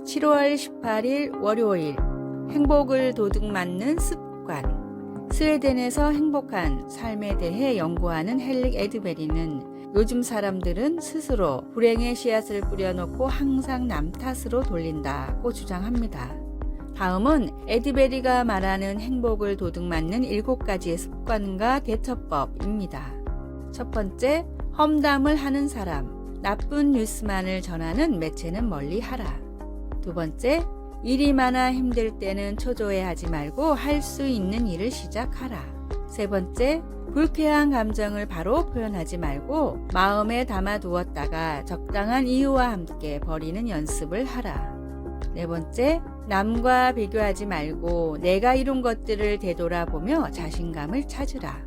7월 18일 월요일, 행복을 도둑맞는 습관. 스웨덴에서 행복한 삶에 대해 연구하는 헬릭 에드베리는 요즘 사람들은 스스로 불행의 씨앗을 뿌려놓고 항상 남 탓으로 돌린다고 주장합니다. 다음은 에드베리가 말하는 행복을 도둑맞는 7가지의 습관과 대처법입니다. 첫 번째, 험담을 하는 사람. 나쁜 뉴스만을 전하는 매체는 멀리하라. 두 번째, 일이 많아 힘들 때는 초조해하지 말고 할 수 있는 일을 시작하라. 세 번째, 불쾌한 감정을 바로 표현하지 말고 마음에 담아두었다가 적당한 이유와 함께 버리는 연습을 하라. 네 번째, 남과 비교하지 말고 내가 이룬 것들을 되돌아보며 자신감을 찾으라.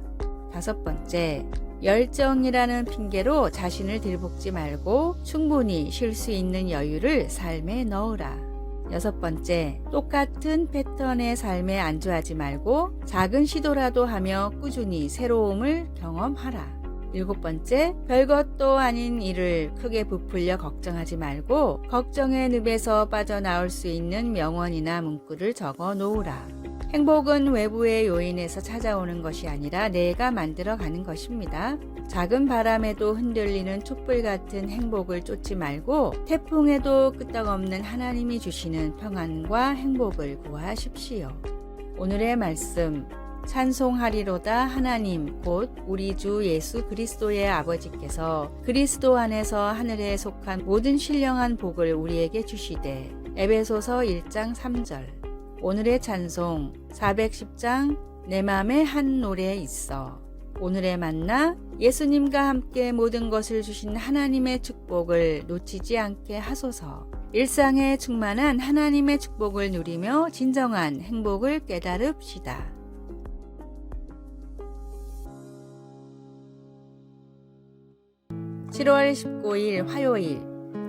다섯 번째, 열정이라는 핑계로 자신을 들볶지 말고 충분히 쉴 수 있는 여유를 삶에 넣으라. 여섯 번째, 똑같은 패턴의 삶에 안주하지 말고 작은 시도라도 하며 꾸준히 새로움을 경험하라. 일곱 번째, 별것도 아닌 일을 크게 부풀려 걱정하지 말고 걱정의 늪에서 빠져나올 수 있는 명언이나 문구를 적어 놓으라. 행복은 외부의 요인에서 찾아오는 것이 아니라 내가 만들어가는 것입니다. 작은 바람에도 흔들리는 촛불 같은 행복을 쫓지 말고 태풍에도 끄떡없는 하나님이 주시는 평안과 행복을 구하십시오. 오늘의 말씀, 찬송하리로다 하나님 곧 우리 주 예수 그리스도의 아버지께서 그리스도 안에서 하늘에 속한 모든 신령한 복을 우리에게 주시되. 에베소서 1장 3절. 오늘의 찬송 410장 내 맘에 한 노래 있어. 오늘의 만나, 예수님과 함께 모든 것을 주신 하나님의 축복을 놓치지 않게 하소서. 일상에 충만한 하나님의 축복을 누리며 진정한 행복을 깨달읍시다. 7월 19일 화요일,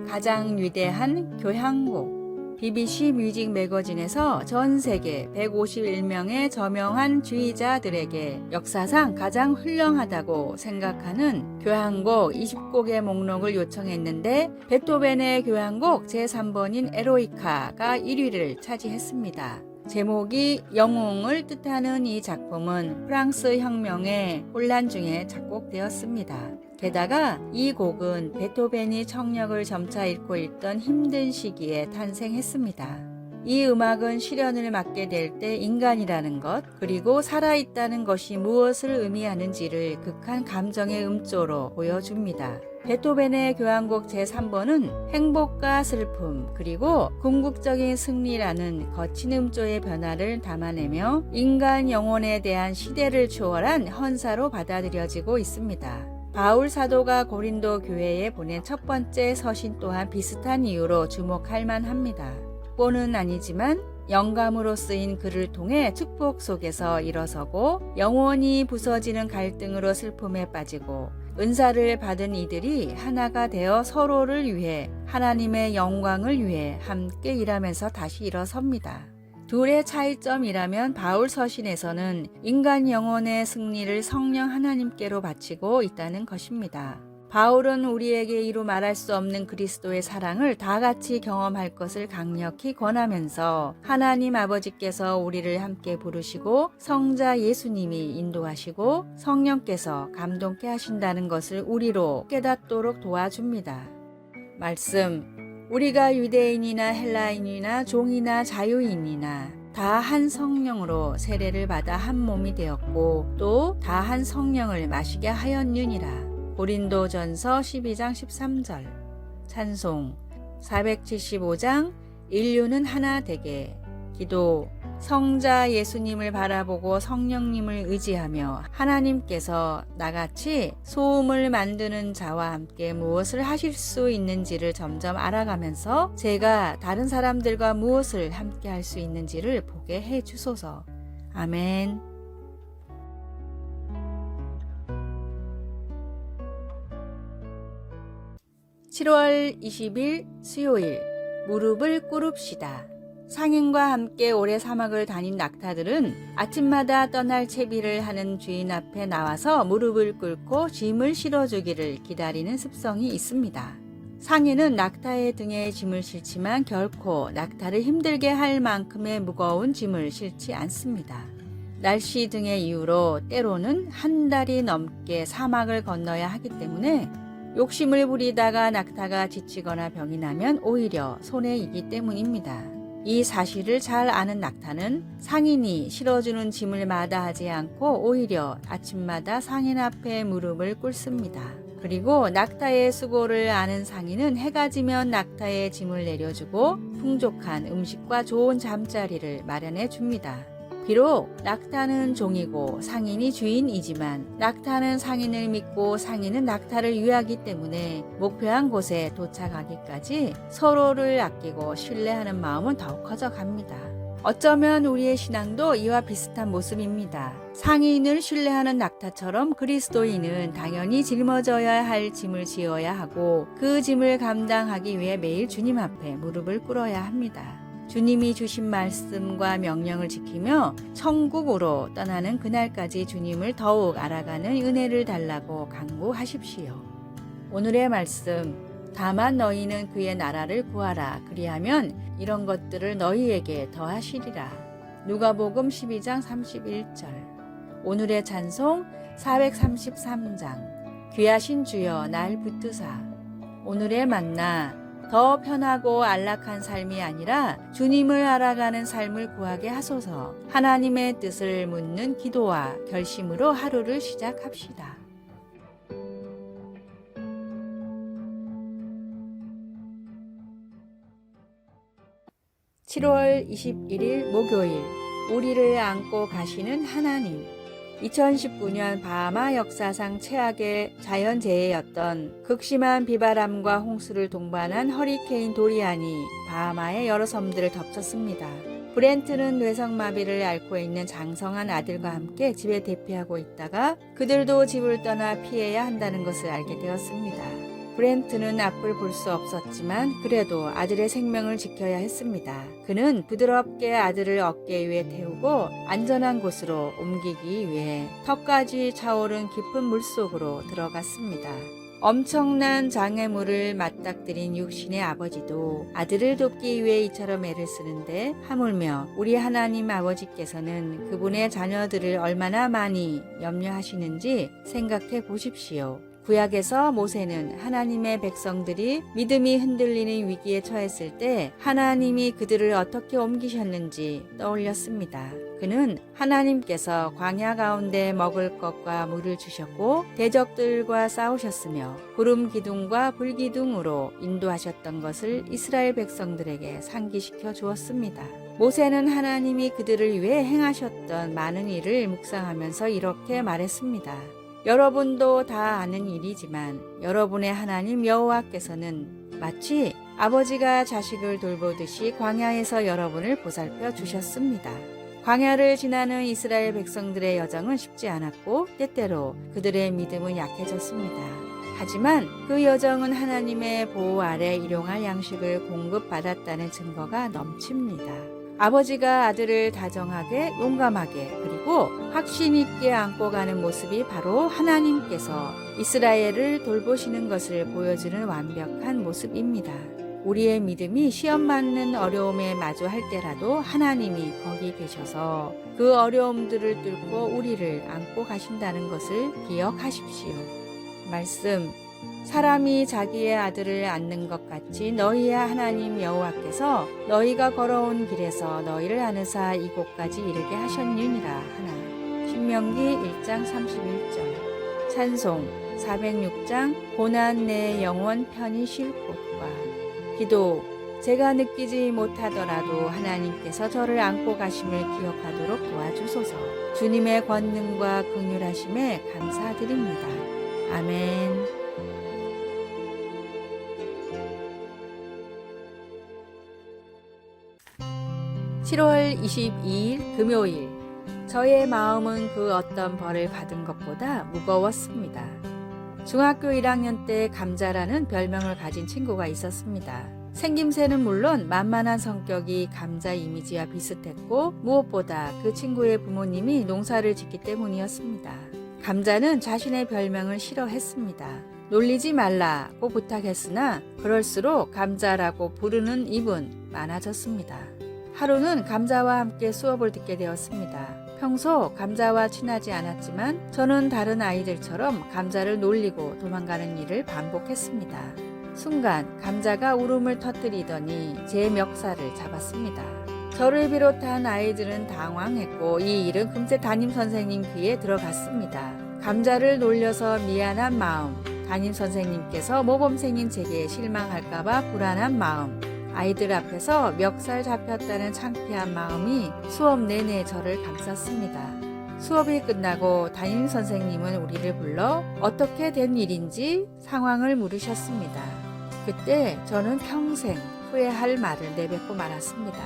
가장 위대한 교향곡. BBC 뮤직 매거진에서 전 세계 151명의 저명한 지휘자들에게 역사상 가장 훌륭하다고 생각하는 교향곡 20곡의 목록을 요청했는데 베토벤의 교향곡 제3번인 에로이카가 1위를 차지했습니다. 제목이 영웅을 뜻하는 이 작품은 프랑스 혁명의 혼란 중에 작곡되었습니다. 게다가 이 곡은 베토벤이 청력을 점차 잃고 있던 힘든 시기에 탄생했습니다. 이 음악은 시련을 맞게 될 때 인간이라는 것, 그리고 살아있다는 것이 무엇을 의미하는지를 극한 감정의 음조로 보여줍니다. 베토벤의 교향곡 제3번은 행복과 슬픔, 그리고 궁극적인 승리라는 거친 음조의 변화를 담아내며 인간 영혼에 대한 시대를 초월한 헌사로 받아들여지고 있습니다. 바울 사도가 고린도 교회에 보낸 첫 번째 서신 또한 비슷한 이유로 주목할 만합니다. 뽀는 아니지만 영감으로 쓰인 글을 통해 축복 속에서 일어서고 영원히 부서지는 갈등으로 슬픔에 빠지고 은사를 받은 이들이 하나가 되어 서로를 위해 하나님의 영광을 위해 함께 일하면서 다시 일어섭니다. 둘의 차이점이라면 바울 서신에서는 인간 영혼의 승리를 성령 하나님께로 바치고 있다는 것입니다. 바울은 우리에게 이루 말할 수 없는 그리스도의 사랑을 다 같이 경험할 것을 강력히 권하면서 하나님 아버지께서 우리를 함께 부르시고 성자 예수님이 인도하시고 성령께서 감동케 하신다는 것을 우리로 깨닫도록 도와줍니다. 말씀, 우리가 유대인이나 헬라인이나 종이나 자유인이나 다 한 성령으로 세례를 받아 한 몸이 되었고 또 다 한 성령을 마시게 하였느니라. 고린도전서 12장 13절. 찬송 475장 인류는 하나 되게. 기도, 성자 예수님을 바라보고 성령님을 의지하며 하나님께서 나같이 소음을 만드는 자와 함께 무엇을 하실 수 있는지를 점점 알아가면서 제가 다른 사람들과 무엇을 함께 할 수 있는지를 보게 해 주소서. 아멘. (7월 20일) 수요일, 무릎을 꿇읍시다. 상인과 함께 오래 사막을 다닌 낙타들은 아침마다 떠날 채비를 하는 주인 앞에 나와서 무릎을 꿇고 짐을 실어주기를 기다리는 습성이 있습니다. 상인은 낙타의 등에 짐을 실지만 결코 낙타를 힘들게 할 만큼의 무거운 짐을 실지 않습니다. 날씨 등의 이유로 때로는 한 달이 넘게 사막을 건너야 하기 때문에 욕심을 부리다가 낙타가 지치거나 병이 나면 오히려 손해이기 때문입니다. 이 사실을 잘 아는 낙타는 상인이 실어주는 짐을 마다하지 않고 오히려 아침마다 상인 앞에 무릎을 꿇습니다. 그리고 낙타의 수고를 아는 상인은 해가 지면 낙타의 짐을 내려주고 풍족한 음식과 좋은 잠자리를 마련해 줍니다. 비록 낙타는 종이고 상인이 주인이지만 낙타는 상인을 믿고 상인은 낙타를 위하기 때문에 목표한 곳에 도착하기까지 서로를 아끼고 신뢰하는 마음은 더욱 커져갑니다. 어쩌면 우리의 신앙도 이와 비슷한 모습입니다. 상인을 신뢰하는 낙타처럼 그리스도인은 당연히 짊어져야 할 짐을 지어야 하고 그 짐을 감당하기 위해 매일 주님 앞에 무릎을 꿇어야 합니다. 주님이 주신 말씀과 명령을 지키며 천국으로 떠나는 그날까지 주님을 더욱 알아가는 은혜를 달라고 간구하십시오. 오늘의 말씀, 다만 너희는 그의 나라를 구하라. 그리하면 이런 것들을 너희에게 더하시리라. 누가복음 12장 31절. 오늘의 찬송 433장. 귀하신 주여 날 붙드사. 오늘의 만나, 더 편하고 안락한 삶이 아니라 주님을 알아가는 삶을 구하게 하소서. 하나님의 뜻을 묻는 기도와 결심으로 하루를 시작합시다. (7월 21일) 목요일, 우리를 안고 가시는 하나님. 2019년 바하마 역사상 최악의 자연재해였던 극심한 비바람과 홍수를 동반한 허리케인 도리안이 바하마의 여러 섬들을 덮쳤습니다. 브렌트는 뇌성마비를 앓고 있는 장성한 아들과 함께 집에 대피하고 있다가 그들도 집을 떠나 피해야 한다는 것을 알게 되었습니다. 브렌트는 앞을 볼 수 없었지만 그래도 아들의 생명을 지켜야 했습니다. 그는 부드럽게 아들을 어깨 위에 태우고 안전한 곳으로 옮기기 위해 턱까지 차오른 깊은 물속으로 들어갔습니다. 엄청난 장애물을 맞닥뜨린 육신의 아버지도 아들을 돕기 위해 이처럼 애를 쓰는데 하물며 우리 하나님 아버지께서는 그분의 자녀들을 얼마나 많이 염려하시는지 생각해 보십시오. 구약에서 모세는 하나님의 백성들이 믿음이 흔들리는 위기에 처했을 때 하나님이 그들을 어떻게 옮기셨는지 떠올렸습니다. 그는 하나님께서 광야 가운데 먹을 것과 물을 주셨고 대적들과 싸우셨으며 구름 기둥과 불 기둥으로 인도하셨던 것을 이스라엘 백성들에게 상기시켜 주었습니다. 모세는 하나님이 그들을 위해 행하셨던 많은 일을 묵상하면서 이렇게 말했습니다. 여러분도 다 아는 일이지만 여러분의 하나님 여호와께서는 마치 아버지가 자식을 돌보듯이 광야에서 여러분을 보살펴 주셨습니다. 광야를 지나는 이스라엘 백성들의 여정은 쉽지 않았고 때때로 그들의 믿음은 약해졌습니다. 하지만 그 여정은 하나님의 보호 아래 일용할 양식을 공급받았다는 증거가 넘칩니다. 아버지가 아들을 다정하게 용감하게 그리고 확신 있게 안고 가는 모습이 바로 하나님께서 이스라엘을 돌보시는 것을 보여주는 완벽한 모습입니다. 우리의 믿음이 시험 받는 어려움에 마주할 때라도 하나님이 거기 계셔서 그 어려움들을 뚫고 우리를 안고 가신다는 것을 기억하십시오. 말씀, 사람이 자기의 아들을 안는 것 같이 너희의 하나님 여호와께서 너희가 걸어온 길에서 너희를 안으사 이곳까지 이르게 하셨느니라 하나. 신명기 1장 31절. 찬송 406장 고난 내 영혼 편히 쉴 곳과. 기도, 제가 느끼지 못하더라도 하나님께서 저를 안고 가심을 기억하도록 도와주소서. 주님의 권능과 긍휼하심에 감사드립니다. 아멘. 7월 22일 금요일, 저의 마음은 그 어떤 벌을 받은 것보다 무거웠습니다. 중학교 1학년 때 감자라는 별명을 가진 친구가 있었습니다. 생김새는 물론 만만한 성격이 감자 이미지와 비슷했고 무엇보다 그 친구의 부모님이 농사를 짓기 때문이었습니다. 감자는 자신의 별명을 싫어했습니다. 놀리지 말라고 부탁했으나 그럴수록 감자라고 부르는 입은 많아졌습니다. 하루는 감자와 함께 수업을 듣게 되었습니다. 평소 감자와 친하지 않았지만 저는 다른 아이들처럼 감자를 놀리고 도망가는 일을 반복했습니다. 순간 감자가 울음을 터뜨리더니 제 멱살을 잡았습니다. 저를 비롯한 아이들은 당황했고 이 일은 금세 담임 선생님 귀에 들어갔습니다. 감자를 놀려서 미안한 마음, 담임 선생님께서 모범생인 제게 실망할까봐 불안한 마음, 아이들 앞에서 멱살 잡혔다는 창피한 마음이 수업 내내 저를 감쌌습니다. 수업이 끝나고 담임 선생님은 우리를 불러 어떻게 된 일인지 상황을 물으셨습니다. 그때 저는 평생 후회할 말을 내뱉고 말았습니다.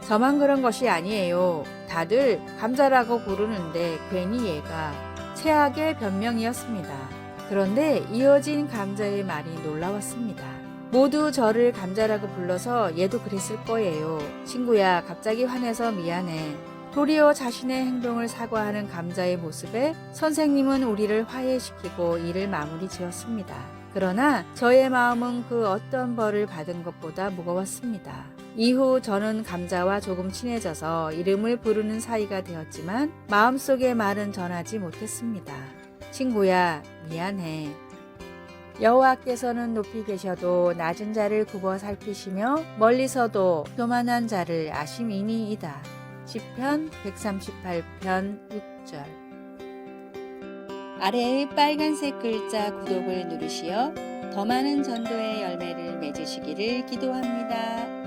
저만 그런 것이 아니에요. 다들 감자라고 부르는데 괜히 얘가 최악의 변명이었습니다. 그런데 이어진 감자의 말이 놀라웠습니다. 모두 저를 감자라고 불러서 얘도 그랬을 거예요. 친구야, 갑자기 화내서 미안해. 도리어 자신의 행동을 사과하는 감자의 모습에 선생님은 우리를 화해시키고 일을 마무리 지었습니다. 그러나 저의 마음은 그 어떤 벌을 받은 것보다 무거웠습니다. 이후 저는 감자와 조금 친해져서 이름을 부르는 사이가 되었지만 마음속의 말은 전하지 못했습니다. 친구야, 미안해. 여호와께서는 높이 계셔도 낮은 자를 굽어 살피시며 멀리서도 교만한 자를 아심이니이다. 시편 138편 6절. 아래의 빨간색 글자 구독을 누르시어 더 많은 전도의 열매를 맺으시기를 기도합니다.